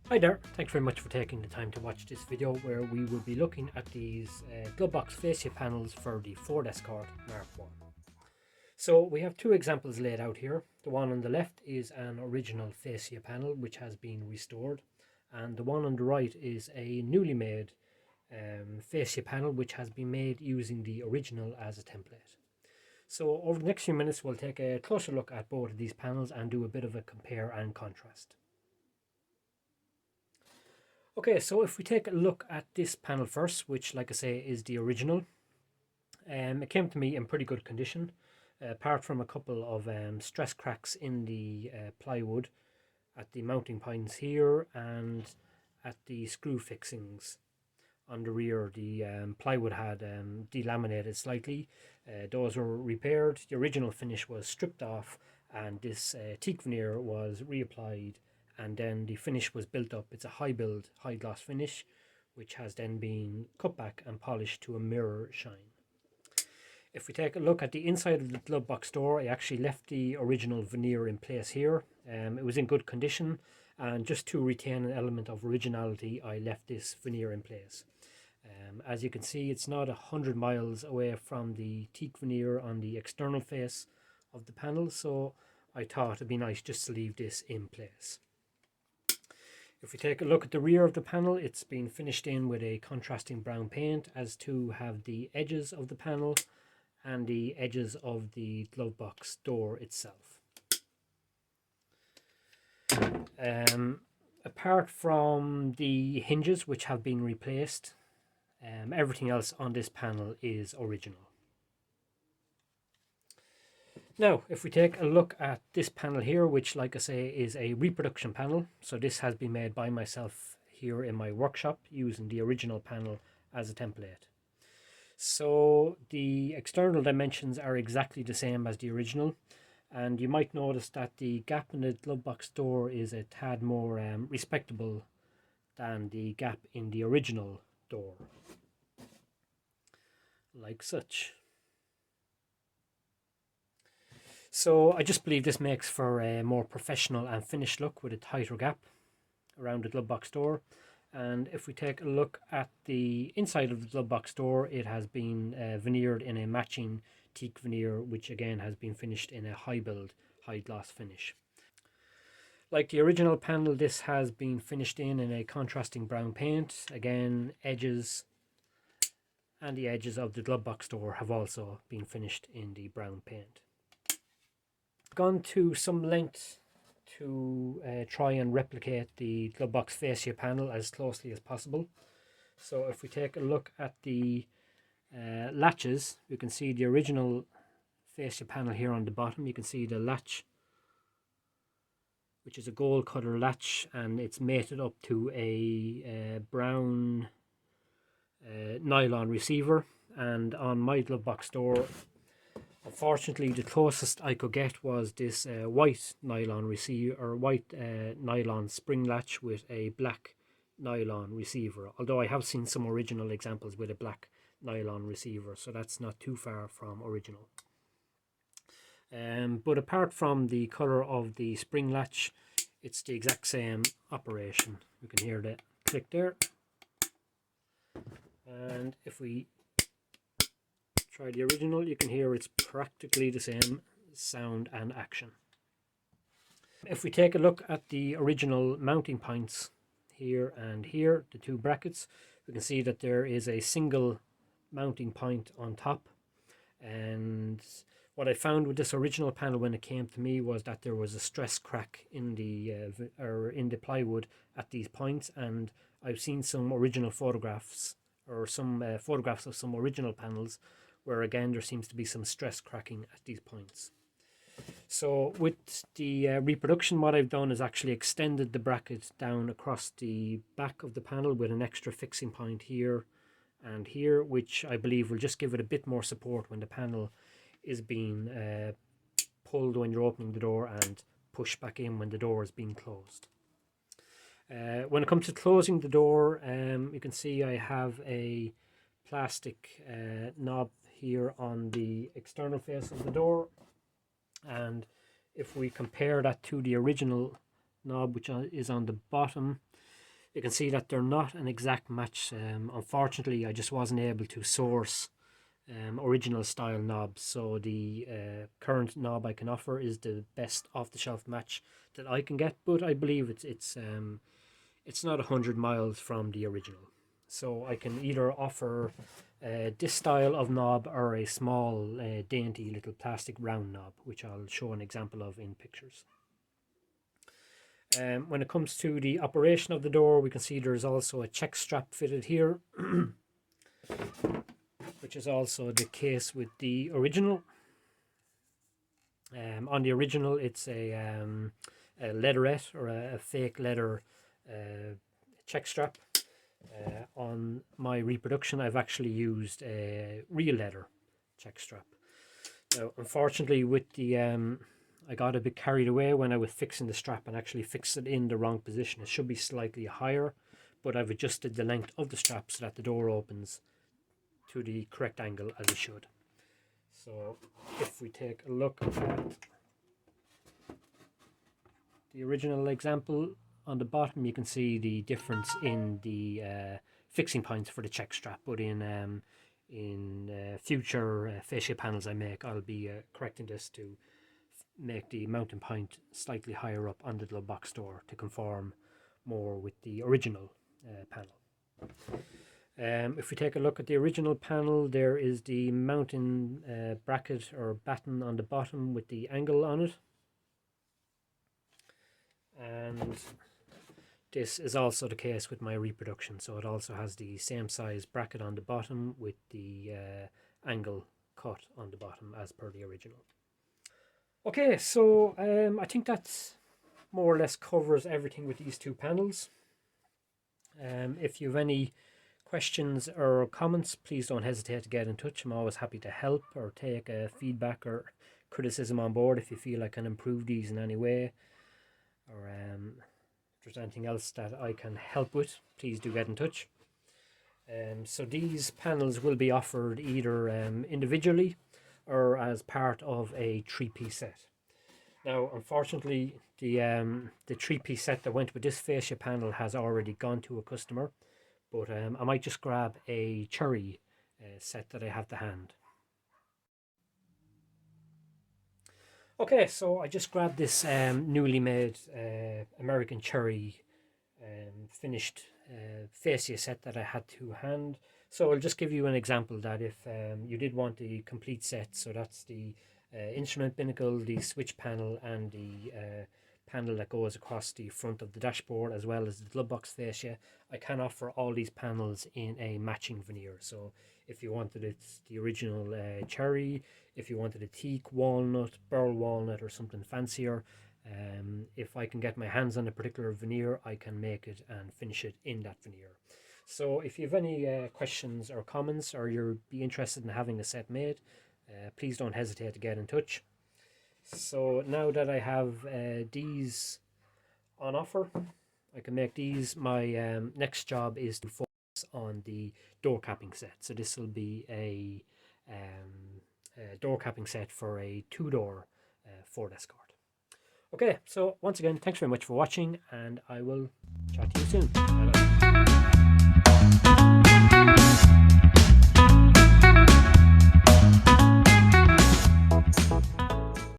Hi there, thanks very much for taking the time to watch this video where we will be looking at these glovebox fascia panels for the Ford Escort Mk1. So we have two examples laid out here. The one on the left is an original fascia panel which has been restored, and the one on the right is a newly made fascia panel which has been made using the original as a template. So over the next few minutes we'll take a closer look at both of these panels and do a bit of a compare and contrast. Okay, so if we take a look at this panel first, which like I say is the original, it came to me in pretty good condition, apart from a couple of stress cracks in the plywood at the mounting points here and at the screw fixings on the rear. The plywood had delaminated slightly. Those were repaired. The original finish was stripped off and this teak veneer was reapplied, and then the finish was built up. It's a high build, high gloss finish, which has then been cut back and polished to a mirror shine. If we take a look at the inside of the glove box door, I actually left the original veneer in place here. It was in good condition, and just to retain an element of originality, I left this veneer in place. As you can see, it's not 100 miles away from the teak veneer on the external face of the panel, so I thought it'd be nice just to leave this in place. If we take a look at the rear of the panel, it's been finished in with a contrasting brown paint as to have the edges of the panel and the edges of the glove box door itself. Apart from the hinges, which have been replaced, everything else on this panel is original. Now, if we take a look at this panel here, which like I say is a reproduction panel, so this has been made by myself here in my workshop using the original panel as a template. So the external dimensions are exactly the same as the original, and you might notice that the gap in the glove box door is a tad more respectable than the gap in the original door, like such. So I just believe this makes for a more professional and finished look with a tighter gap around the glove box door. And if we take a look at the inside of the glove box door, it has been veneered in a matching teak veneer, which again has been finished in a high build, high gloss finish. Like the original panel, this has been finished in a contrasting brown paint. Again, edges and the edges of the glove box door have also been finished in the brown paint. Gone to some length to try and replicate the glove box fascia panel as closely as possible. So if we take a look at the latches, you can see the original fascia panel here on the bottom. You can see the latch, which is a gold color latch, and it's mated up to a brown nylon receiver. And on my glove box door, unfortunately, the closest I could get was this white nylon receiver, or white nylon spring latch with a black nylon receiver. Although I have seen some original examples with a black nylon receiver, so that's not too far from original. But apart from the color of the spring latch, it's the exact same operation. You can hear the click there. And if we try the original, you can hear it's practically the same sound and action. If we take a look at the original mounting points here and here, the two brackets, we can see that there is a single mounting point on top. And what I found with this original panel when it came to me was that there was a stress crack in the plywood at these points, and I've seen some original photographs, or some photographs of some original panels where again there seems to be some stress cracking at these points. So with the reproduction, what I've done is actually extended the bracket down across the back of the panel with an extra fixing point here and here, which I believe will just give it a bit more support when the panel is being pulled when you're opening the door and pushed back in when the door is being closed. When it comes to closing the door, you can see I have a plastic knob here on the external face of the door, and if we compare that to the original knob, which is on the bottom, You can see that they're not an exact match. Unfortunately, I just wasn't able to source original style knobs, so the current knob I can offer is the best off-the-shelf match that I can get, but I believe it's not 100 miles from the original. So I can either offer this style of knob or a small dainty little plastic round knob, which I'll show an example of in pictures. When it comes to the operation of the door, we can see there's also a check strap fitted here, which is also the case with the original. On the original, it's a leatherette or a fake leather check strap. On my reproduction, I've actually used a real leather check strap. Now, unfortunately, with the I got a bit carried away when I was fixing the strap and actually fixed it in the wrong position. It should be slightly higher, but I've adjusted the length of the strap so that the door opens to the correct angle as it should. So if we take a look at the original example, on the bottom you can see the difference in the fixing points for the check strap, but in future fascia panels I make, I'll be correcting this to make the mounting point slightly higher up on the glove box door to conform more with the original panel. If we take a look at the original panel, there is the mounting bracket or batten on the bottom with the angle on it, and this is also the case with my reproduction, so it also has the same size bracket on the bottom with the angle cut on the bottom as per the original. Okay, so I think that's more or less covers everything with these two panels. If you have any questions or comments, please don't hesitate to get in touch. I'm always happy to help or take feedback or criticism on board if you feel I can improve these in any way, or if there's anything else that I can help with, please do get in touch. So these panels will be offered either individually or as part of a three-piece set. Now, unfortunately, the three-piece set that went with this fascia panel has already gone to a customer, but I might just grab a cherry set that I have to hand. Okay, so I just grabbed this newly made American cherry finished fascia set that I had to hand. So I'll just give you an example that if you did want the complete set, so that's the instrument binnacle, the switch panel, and the panel that goes across the front of the dashboard, as well as the glove box fascia, I can offer all these panels in a matching veneer. So if you wanted it the original cherry, if you wanted a teak, walnut, burl walnut, or something fancier, if I can get my hands on a particular veneer, I can make it and finish it in that veneer. So if you have any questions or comments, or you'd be interested in having a set made, please don't hesitate to get in touch. So now that I have these on offer, I can make these. My next job is to focus on the door capping set. So this will be a door capping set for a two-door Ford Escort. Okay, so once again, thanks very much for watching, and I will chat to you soon. Bye-bye.